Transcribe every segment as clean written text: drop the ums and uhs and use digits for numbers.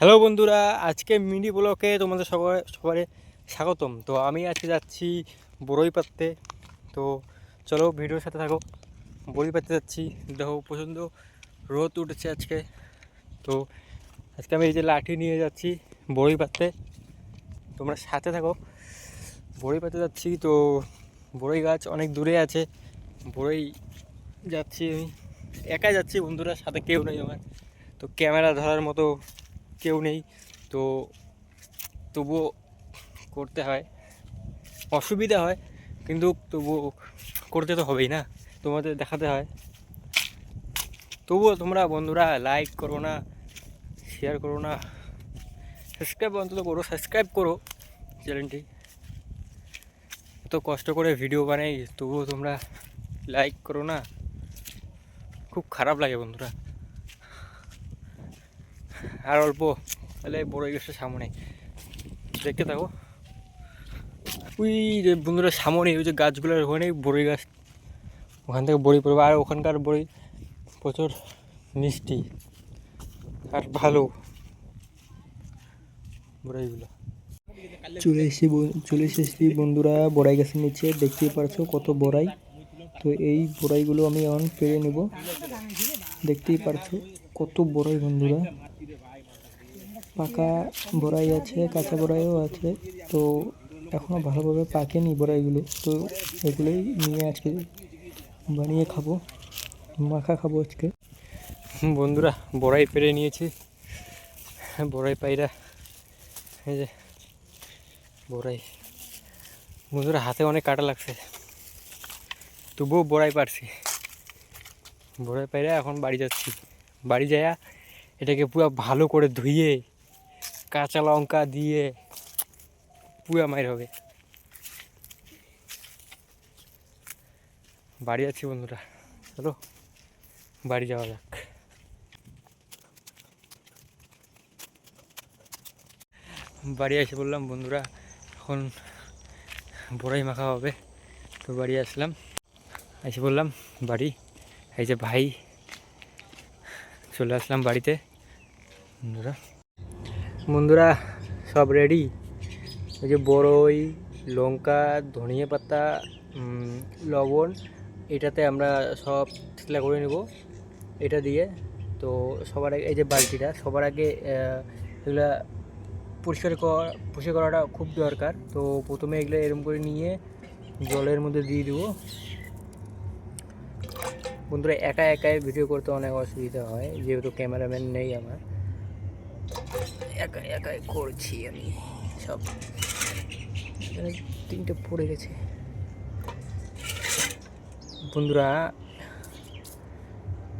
Hello বন্ধুরা, আজকে mini ব্লকে তোমাদের সবার স্বাগতম। তো আমি আজকে যাচ্ছি বড়ই পাড়তে। তো চলো ভিডিওর সাথে থাকো। বড়ই পাড়তে যাচ্ছি, দেখো প্রচণ্ড রোদ উঠেছে আজকে। তো আজকে আমি এই যে লাঠি নিয়ে যাচ্ছি বড়ই পাড়তে, তোমরা সাথে থাকো। বড়ই পাড়তে যাচ্ছি, তো বড়ই গাছ অনেক দূরে আছে। বড়ই যাচ্ছি, আমি একাই যাচ্ছি বন্ধুরা, সাথে কেউ নেই আমার। তো ক্যামেরা ধরার মতো কেউ নেই, তো তবুও করতে হয়, অসুবিধা হয়, কিন্তু তবুও করতে তো হবেই না, তোমাদের দেখাতে হয়। তবুও তোমরা বন্ধুরা লাইক করো না, শেয়ার করো না, সাবস্ক্রাইব অন্তত করো, সাবস্ক্রাইব করো চ্যানেলটি। এত কষ্ট করে ভিডিও বানাই, তবুও তোমরা লাইক করো না, খুব খারাপ লাগে বন্ধুরা। আর অল্প তাহলে বড়ই গাছটা সামনে দেখতে থাকো। ওই যে বন্ধুরা সামনে ওই যে গাছগুলোর ওখানে বড়ই গাছ, ওখান থেকে বড়ি পড়বে। আর ওখানকার বড়ি প্রচুর মিষ্টি আর ভালো বড়াইগুলো। চলে এসেছি বন্ধুরা বড়াই গাছের নিচে, দেখতেই পারছো কত বড়াই। তো এই বড়াইগুলো আমি এখন পেরে নেব, দেখতেই পারছো কত বড়াই বন্ধুরা। পাকা বড়াই আছে, কাঁচা বড়াইও আছে। তো এখনও ভালোভাবে পাকেনি বড়াইগুলো, তো এগুলোই নিয়ে আজকে বানিয়ে খাবো, মাখা খাবো আজকে বন্ধুরা। বড়াই পেরে নিয়েছি, বড়াই পায়রা, এই যে বড়াই বন্ধুরা, হাতে অনেক কাটা লাগছে, তবুও বড়াই পারছি। বড়াই পায়রা এখন বাড়ি যাচ্ছি, বাড়ি যাইয়া এটাকে পুরো ভালো করে ধুয়ে কাঁচা লঙ্কা দিয়ে পুরা মাইর হবে। বাড়ি যাচ্ছি বন্ধুরা, চলো বাড়ি যাওয়া যাক। বাড়ি এসে বললাম বন্ধুরা, এখন বড়াই মাখা হবে। তো বাড়ি আসলাম, এসে বললাম বাড়ি, এই যে ভাই, চলে আসলাম বাড়িতে বন্ধুরা। সব রেডি, ওই যে বড়ই, লঙ্কা, ধনিয়া পাতা, লবণ, এটাতে আমরা সব ঠেলা করে নেব এটা দিয়ে। তো সবার আগে এই যে বালতিটা, সবার আগে এগুলা পরিষ্কার করাটা খুব দরকার। তো প্রথমে এগুলো এরকম করে নিয়ে জলের মধ্যে দিয়ে দেবো বন্ধুরা। একা একাই ভিডিও করতে অনেক অসুবিধা হয়, যেহেতু ক্যামেরাম্যান নেই আমার, একা একাই করছি আমি সব। এখানে 3টে পড়ে গেছে বন্ধুরা,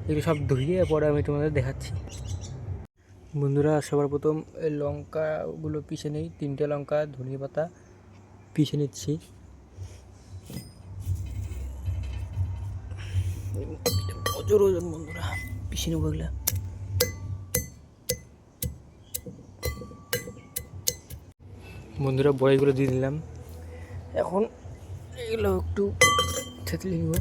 এগুলো সব ধুয়ে পরে আমি তোমাদের দেখাচ্ছি বন্ধুরা। সবার প্রথম এই লঙ্কাগুলো পিষে নিই, 3টে লঙ্কা, ধনিয়া পাতা পিষে নিচ্ছি। প্রচুর ওজন বন্ধুরা, পিষে নেবো এগুলো। বন্ধুরা বড়াইগুলো দিয়ে দিলাম, এখন এগুলো একটু থেতলে নিব।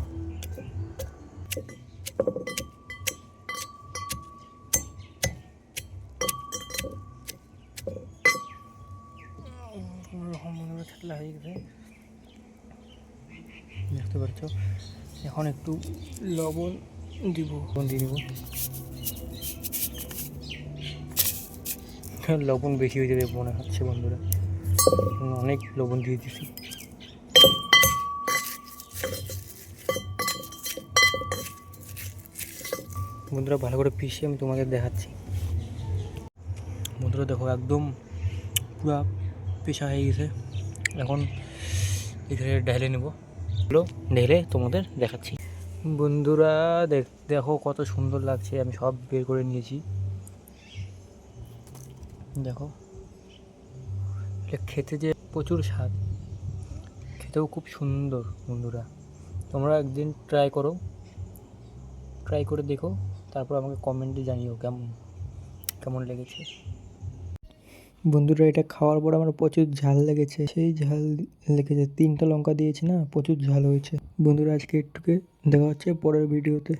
থেতলা হয়ে গেছে দেখতে পাচ্ছ। এখন একটু লবণ দিব, দিয়ে দিব। লবণ বেশি হয়ে যাবে মনে হচ্ছে বন্ধুরা, অনেক লবণ দিয়ে দিছি। বন্ধুরা ভালো করে পিষে আমি তোমাদের দেখাচ্ছি বন্ধুরা। দেখো একদম পুরো পেশা হয়ে গেছে, এখন এখানে ঢেলে নেব, ঢেলে তোমাদের দেখাচ্ছি বন্ধুরা। দেখো কত সুন্দর লাগছে, আমি সব বের করে নিয়েছি। দেখো এটা খেতে যে প্রচুর স্বাদ, খেতেও খুব সুন্দর বন্ধুরা। তোমরা একদিন ট্রাই করে দেখো, তারপর আমাকে কমেন্টে জানিও কেমন লেগেছে বন্ধুরা। এটা খাওয়ার পর আমার প্রচুর ঝাল লেগেছে, সেই ঝাল লেগেছে, 3টা লঙ্কা দিয়েছি না, প্রচুর ঝাল হয়েছে বন্ধুরা। আজকে একটুকে দেখা হচ্ছে পরের ভিডিওতে।